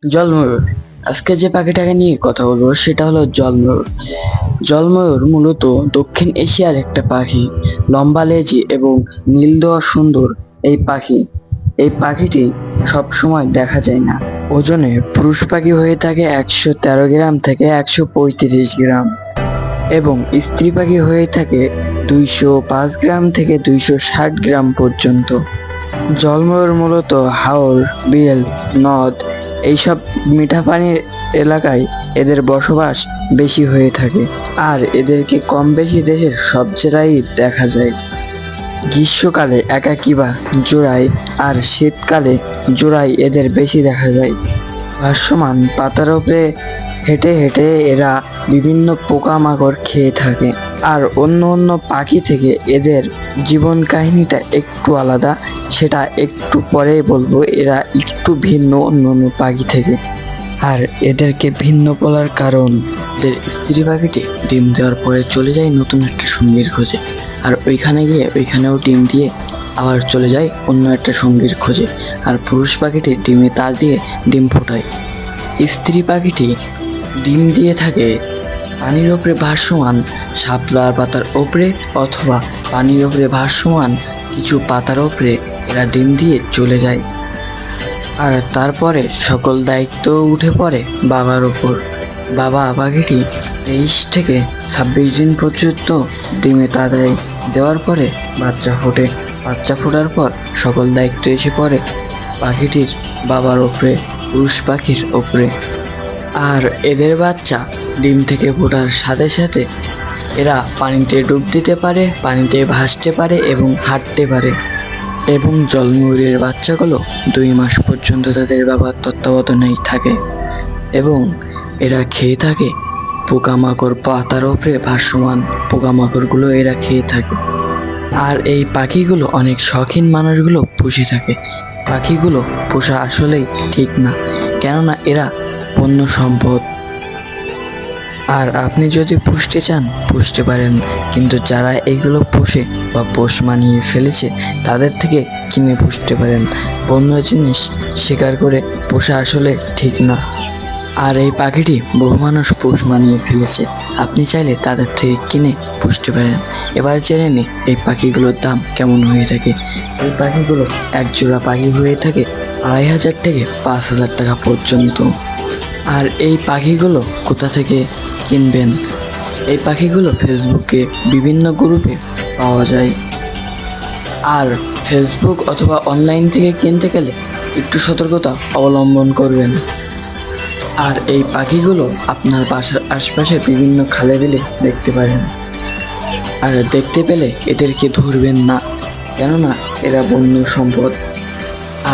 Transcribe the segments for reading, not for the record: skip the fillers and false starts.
জলময়ূর। আজকে যে পাখিটাকে নিয়ে কথা বলবো সেটা হলো জলময়ূর। জলময়ূর মূলত দক্ষিণ এশিয়ার একটা পাখি। লম্বা লেজ এবং নীল দেওয়া সুন্দর এই পাখিটি সব সময় দেখা যায় না। ওজনে পুরুষ পাখি হয়ে থাকে 113 গ্রাম থেকে 135 গ্রাম এবং স্ত্রী পাখি হয়ে থাকে 205 গ্রাম থেকে 260 গ্রাম পর্যন্ত। জলময়ূর মূলত হাওর, বিল, নদ এইসব মিঠা পানির এলাকায় এদের বসবাস বেশি হয়ে থাকে। আর এদেরকে কম বেশি দেশের সব জায়গায় দেখা যায়। গ্রীষ্মকালে একাকী বা জোড়ায় আর শীতকালে জোড়ায় এদের বেশি দেখা যায়। ভাসমান পাতার উপরে হেঁটে হেঁটে এরা বিভিন্ন পোকামাকড় খেয়ে থাকে। আর অন্য অন্য পাখি থেকে এদের জীবন কাহিনীটা একটু আলাদা, সেটা একটু পরে বলবো। এরা একটু ভিন্ন অন্য অন্য পাখি থেকে। আর এদেরকে ভিন্ন বলার কারণ, এদের স্ত্রী পাখিটি ডিম দেওয়ার পরে চলে যায় নতুন একটা সঙ্গীর খোঁজে, আর ওইখানে গিয়ে ওইখানেও ডিম দিয়ে আবার চলে যায় অন্য একটা সঙ্গীর খোঁজে। আর পুরুষ পাখিটি ডিমে তার দিয়ে ডিম ফোটায়। স্ত্রী পাখিটি ডিম দিয়ে থাকে পানির ওপরে ভাসমান শাপলার পাতার ওপরে, অথবা পানির ওপরে ভাসমান কিছু পাতার ওপরে এরা ডিম দিয়ে চলে যায়। আর তারপরে সকল দায়িত্ব উঠে পড়ে বাবার ওপর। বাবা পাখিটি 23 থেকে 26 দিন পর্যন্ত ডিমে তা দেয়। দেওয়ার পরে বাচ্চা ফোটে। বাচ্চা ফোটার পর সকল দায়িত্ব এসে পড়ে পাখিটির বাবার ওপরে, পুরুষ পাখির ওপরে। আর এদের বাচ্চা ডিম থেকে ফোটার সাথে সাথে এরা পানিতে ডুব দিতে পারে, পানিতে ভাসতে পারে এবং হাঁটতে পারে। এবং জলময়ূরের বাচ্চাগুলো 2 মাস পর্যন্ত তাদের বাবার তত্ত্বাবধানেই থাকে এবং এরা খেয়ে থাকে পোকামাকড়। পাতার ওপরে ভাসমান পোকামাকড়গুলো এরা খেয়ে থাকে। আর এই পাখিগুলো অনেক শখিন মানুষগুলো পুষে থাকে। পাখিগুলো পোষা আসলেই ঠিক না, কেননা এরা বন্য সম্পদ। আর আপনি যদি পুষতে চান পুষতে পারেন, কিন্তু যারা এইগুলো পোষে বা পোষ মানিয়ে ফেলেছে তাদের থেকে কিনে পুষতে পারেন। বন্য জিনিস শিকার করে পোষা আসলে ঠিক না। আর এই পাখিটি বহু মানুষ পোষ মানিয়ে ফেলেছে, আপনি চাইলে তাদের থেকে কিনে পুষতে পারেন। এবার জেনে নিই এই পাখিগুলোর দাম কেমন হয়ে থাকে। এই পাখিগুলো এক জোড়া পাখি হয়ে থাকে 2,500 থেকে 5,000 টাকা পর্যন্ত। আর এই পাখিগুলো কোথা থেকে কিনবেন? এই পাখিগুলো ফেসবুকে বিভিন্ন গ্রুপে পাওয়া যায়। আর ফেসবুক অথবা অনলাইন থেকে কিনতে গেলে একটু সতর্কতা অবলম্বন করবেন। আর এই পাখিগুলো আপনার বাসার আশপাশে বিভিন্ন খালে বিলে দেখতে পারেন। আর দেখতে পেলে এদেরকে ধরবেন না, কেননা এরা বন্য সম্পদ।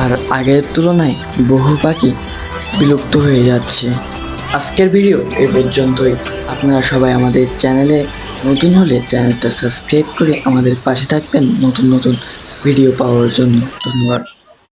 আর আগের তুলনায় বহু পাখি বিলুপ্ত হয়ে যাচ্ছে। আজকের ভিডিও এই পর্যন্তই। আপনারা সবাই আমাদের চ্যানেলে নতুন হলে চ্যানেলটা সাবস্ক্রাইব করে আমাদের পাশে থাকবেন নতুন নতুন ভিডিও পাওয়ার জন্য। ধন্যবাদ।